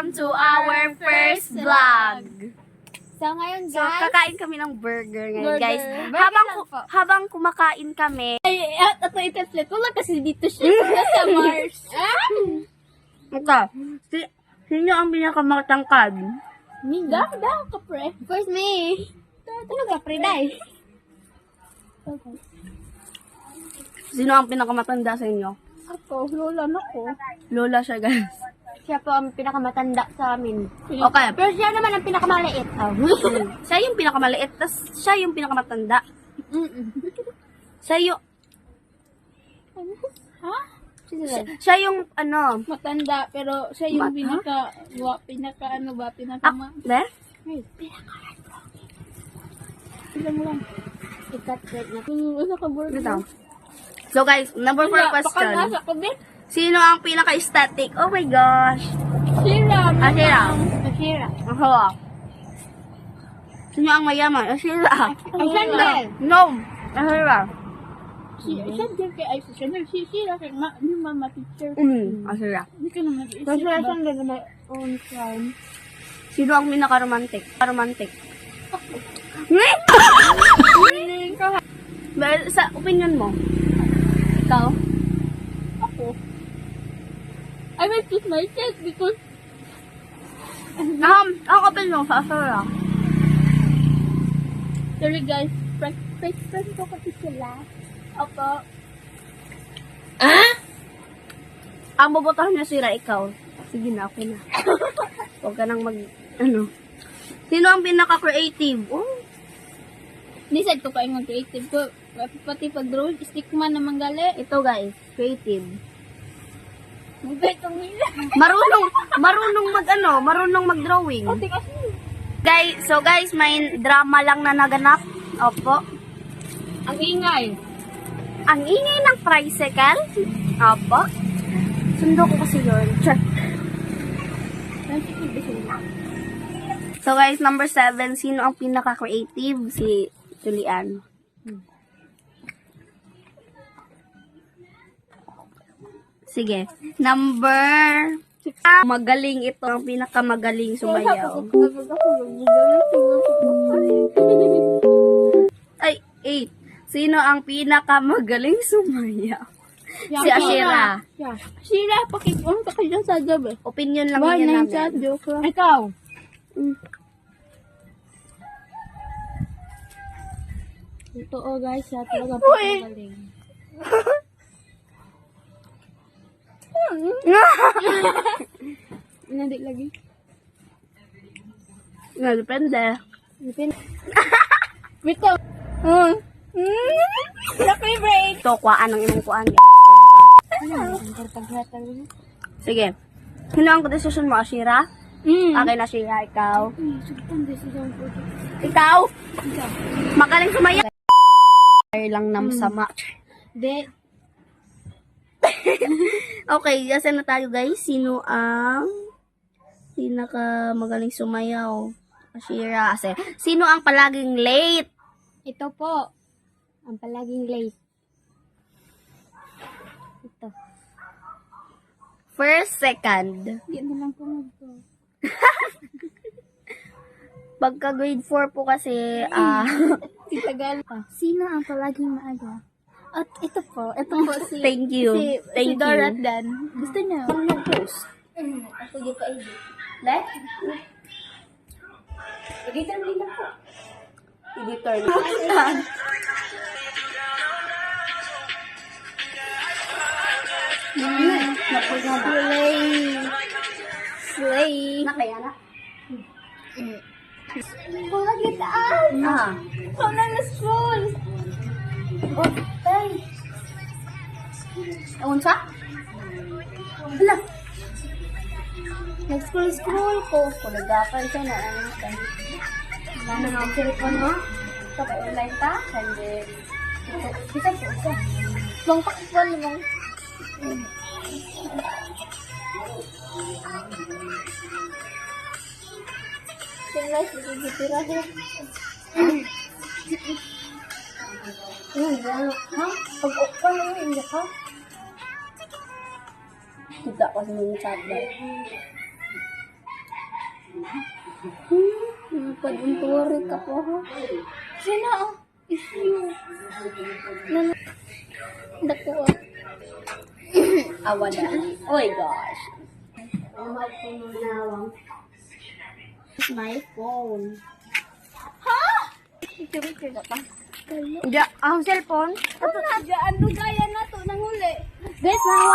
welcome to our first vlog. So ngayon So, guys, kakain kami ng burger ngayon, Burger. guys. Burger lang po. Habang kumakain kami, ito i-translate ko lang kasi dito siya sa Mars. ito, sino ang pinakamatangkad? Da, kapre. First me. Talaga, pre, dai. Sino ang pinakamatanda sa inyo? Ako, lola na ko. Lola siya, guys. Siya po ang pinakamatanda sa amin. Okay. Pero siya naman ang pinakamaliit. Siya yung pinakamaliit, tas siya yung pinakamatanda. Siya yung, Ha? siya yung, ano, Matanda, pero siya yung pinaka be? Sila mo lang. Ikat right na. Wala ka burger. Ito. So, guys, number 4 question. Pakalasa ko, be. Sino ang pinaka-static? Oh my gosh. Shira. Shira. Shira. Ako. Sino ang mayaman? Ashira. Ang Sandel. No. Ashira. Sandel kay ay Sandel. Shira kay yung mama teacher. Ashira. Hindi ka naman isip. Kasi Sandel na may own crime. Sino ang pinaka-romantic? Romantic. Sa opinion mo? Ikaw? Ako. I will choose myself because Ang opinion mo sa Ashira. sorry guys, friend ko kasi sila. Opo. Ang bobotahan niya sila, ikaw. Sige na, ako na. Huwag ka nang Sino ang pinaka-creative? Oh. Decide ko pa yung creative ko. Pati pag-drawing, stick man naman gali. Ito guys, creative. Betong nila. Marunong mag-drawing. Pati kasi. Guys, may drama lang na naganap. Opo. Ang ingay. Ang ingay ng tricycle. Opo. Sundo ko kasi yun. Check. So guys, number 7, sino ang pinaka-creative? Si Julian. Sige. Number 6. Magaling ito. Ang pinakamagaling sumayaw. Ay, 8. Sino ang pinakamagaling sumayaw? Si Ashira. Shira, pakipon ka kayo sa job eh. Opinion lang Why yan na chat, namin. joke lang. Ikaw. Totoo guys, siya talaga pagaling. Nandik lagi. Depende. Wito. Lucky break. Ito, kuhaan ang imong kuhaan. Sige. Sino ang desisyon mo, Ashira? Akin na siya, ikaw. Ikaw? Magaling sumayaw. Lang na masama. De. Okay, kasi na tayo guys. Sino ang magaling sumayaw? Ashira. Kasi, sino ang palaging late? Ito po. Ang palaging late. Ito. First, second. Hindi na lang po magto. Pagka grade 4 po kasi, Tagal pa. Sino ang palaging maaga? At ito po si Thank you. si Dora at Dan. Gusto niya mag-post. Ako yung ka-edit. Let? Editor din ako. Editor din. Slay. Nakaya na? Pagagitaan. Wala na school. Okay. Ewan siya? Hala. Nag-scroll ko. Kulagapan siya na ano ka. Ano ang cellphone mo? Kapag online ka? Hindi. Kita po siya. Bangkakpan lang. Guys, nagigitira siya. Ha? Pag-ukpan mo yung hindi ka? Kita kasi yung chat ba? Pag-unturi ka po, ha? Sino, oh? Issue. Dako, oh. Awa na. Oh my gosh. My phone. Picture na pa. Ja, ang cellphone. Ano na, dyan, gaya na to, nanguli. Guys, nawa.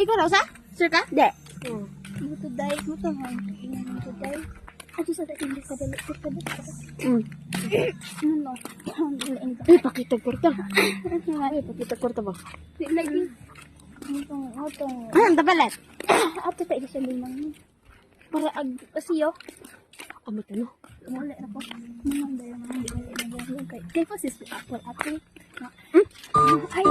Ikaw raw sa? Sure ka? Di. Mutuday, mutuhan. Mutuday. Ato sa dating di kadali. Ano? Pakita kurta. Pakita kurta ba? Lagi. Itong. Ano, tabalat? Ato tayo sa limang. Para siyo. Amo to, no? Muli na po. Mga dahil mga hindi na gawin kay. Kaya po sis, apple ate. Ay,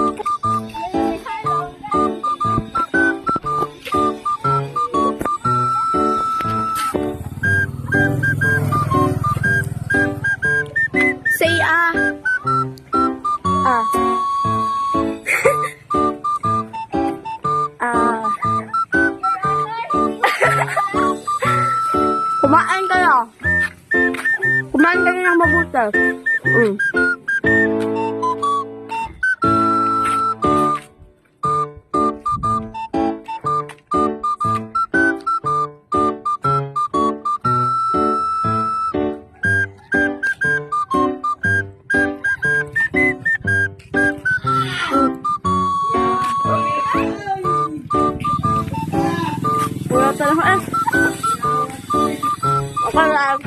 Say, kumain kayo. Kumain kayo ng mabuti. Wala talaga eh. Okay lang.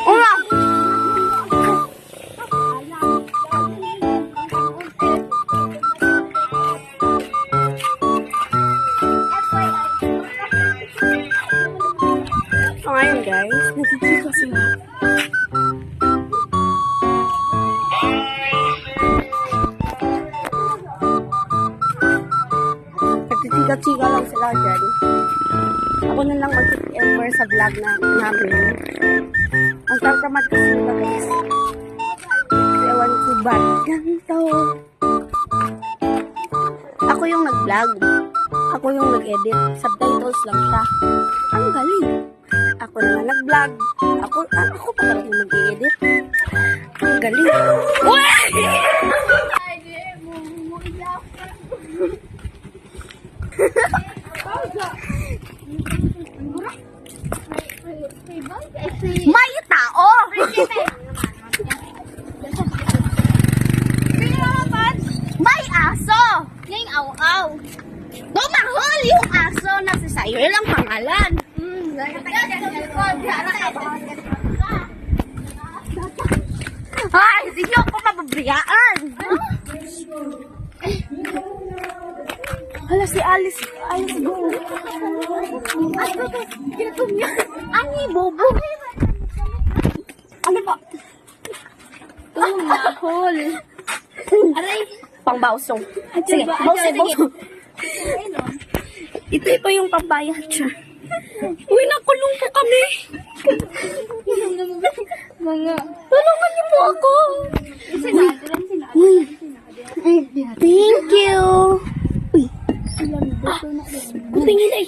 Una! So ngayon guys, nagtitika sila. Nagtitika-tika lang sila dyan. Ako na lang mag-ever sa vlog namin. Ang tamad kasi nila guys. Ewan ko ba't ganito. Ako yung nag-vlog. Ako yung nag-edit. Subtitles lang siya. Ang galing. Ako naman nag-vlog. Ako pa pala yung mag-edit. Ang galing. May tao! May aso! Yung aw-aw. Tumahol yung aso na si Sayo. Yun ang pangalan. Ay, hindi niyo ako mababayaan. Hala, si Alice. Alice, go. Ito niya. Ani, bobo. Ano ba? Tumahol. Aray. Pangbausong. Sige, bausong. Ito pa yung pambayad siya. Uy, nakulong po kami. Mga. Tulungan niyo po ako. Thank you. Uy. Tingin ay.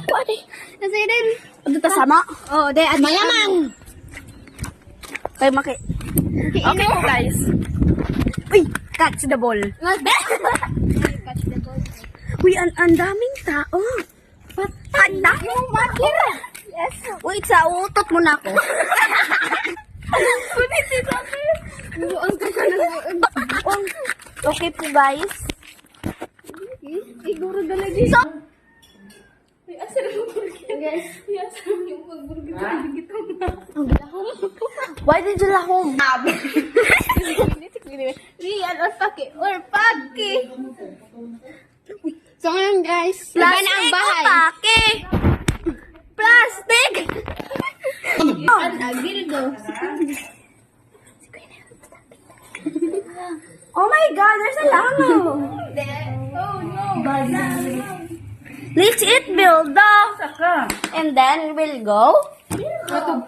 Pwede. Kasi din. Ano ta sama? Oh, de at Mayamang. Kayo maki. Okay po guys. Uy, catch the ball. catch the ball. Uy, ang daming tao. Ang daming makira. Yes. Wait, sa utot mo na ako. Buang ka ka na. Okay po guys. Siguro dalagi. So, Guys, yung pagburger why did you lahom? Real or paki? Or paki? So ngayon guys, iba Plastic na ang o bahay. pake? Plastic! Ang agildo. Oh my God, there's a langaw. Oh no. Let's eat, Bildo. And then we'll go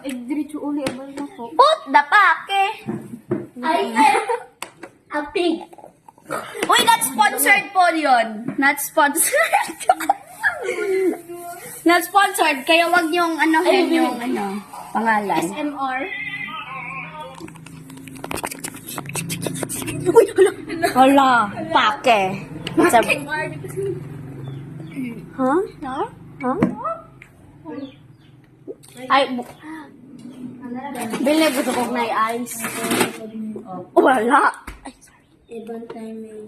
Diretso uli abal na po. put the pake. Ay, a pig. Uy, that's sponge sponsored po yun. Not sponsored. Not sponsored. Kaya wag niyong yung pangalan. SMR. Uy, hala. Pake. Ha? No? Ha? Ay, Bili, gusto ko na i-ice. Wala. Ay, sorry. Ibang timing.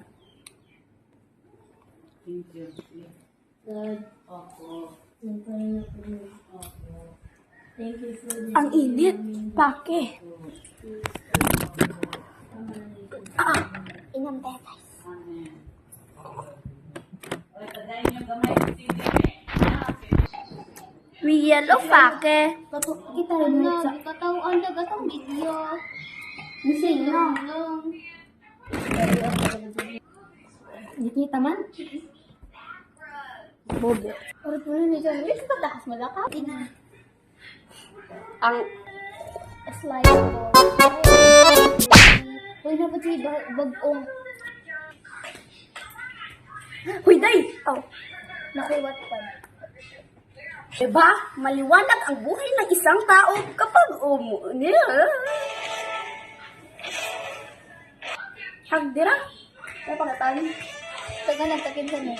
Ang init. Pake. Inang bebas. May yellow pake. Kita rin na. Katawaan na gatang video. Missing na. Hindi kita man? Bobe. Pero po rin nito. Hindi ka takas malaka. Ang Slide ko. Uy, dapat si bagong. Huy, day! Oh. Nakuwat pa. Diba? Maliwanag ang buhay ng isang tao kapag Hagdira. Ano pa katan? Taga nagtakin sa niya.